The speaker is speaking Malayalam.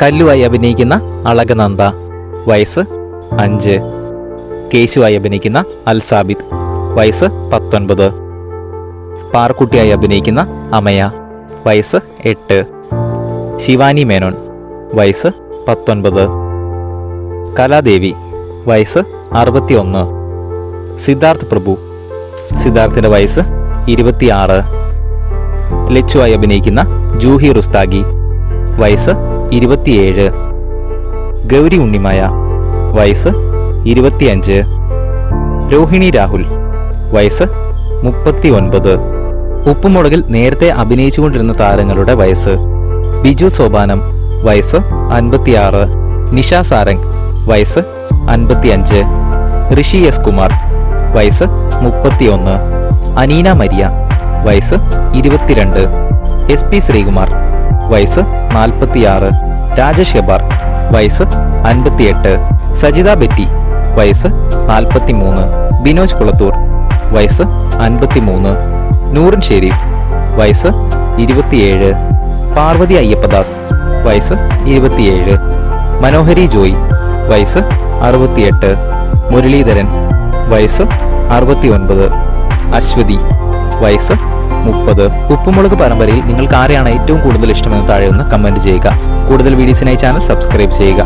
കല്ലുവായി അഭിനയിക്കുന്ന അളകനന്ദ, വയസ്സ് 5. കേശുവായി അഭിനയിക്കുന്ന അൽസാബിദ്, വയസ്സ് 19. പാർക്കുട്ടിയായി അഭിനയിക്കുന്ന അമയ, വയസ്സ് 8. ശിവാനി മേനോൻ, വയസ്സ് 19. കലാദേവി, വയസ്സ് 61. സിദ്ധാർത്ഥ് പ്രഭു, സിദ്ധാർത്ഥിന്റെ വയസ്സ് 26. ലച്ചുവായി അഭിനയിക്കുന്ന ജൂഹി റുസ്താഗി, വയസ്സ് 27. ഗൗരി ഉണ്ണിമായ, വയസ്സ് 25. രോഹിണി രാഹുൽ, വയസ്സ് 39. ഉപ്പുമുളകിൽ നേരത്തെ അഭിനയിച്ചുകൊണ്ടിരുന്ന താരങ്ങളുടെ വയസ്സ്: ബിജു സോപാനം, വയസ്സ് 56. നിഷ സാരംഗ്, വയസ്സ് 55. ഋഷി എസ് കുമാർ, വയസ്സ് 31. അനീന മരിയ, വയസ്സ് 22. എസ് പി ശ്രീകുമാർ, വയസ്സ് 46. രാജേഷ് ഹെബാർ, വയസ്സ് 58. സജിത ബെറ്റി, വയസ്സ് 43. ബിനോജ് കുളത്തൂർ, വയസ്സ് 53. നൂറിൻ ഷെരീഫ്, വയസ്സ് 27. പാർവതി അയ്യപ്പദാസ്, വയസ്സ് 27. മനോഹരി ജോയ്, വയസ്സ് 68. മുരളീധരൻ, വയസ്സ് 69. അശ്വതി, വയസ്സ് 30. ഉപ്പുമുളക് പരമ്പരയിൽ നിങ്ങൾക്ക് ആരെയാണ് ഏറ്റവും കൂടുതൽ ഇഷ്ടമെന്ന് താഴെ ഒന്ന് കമന്റ് ചെയ്യുക. കൂടുതൽ വീഡിയോസിനായി ചാനൽ സബ്സ്ക്രൈബ് ചെയ്യുക.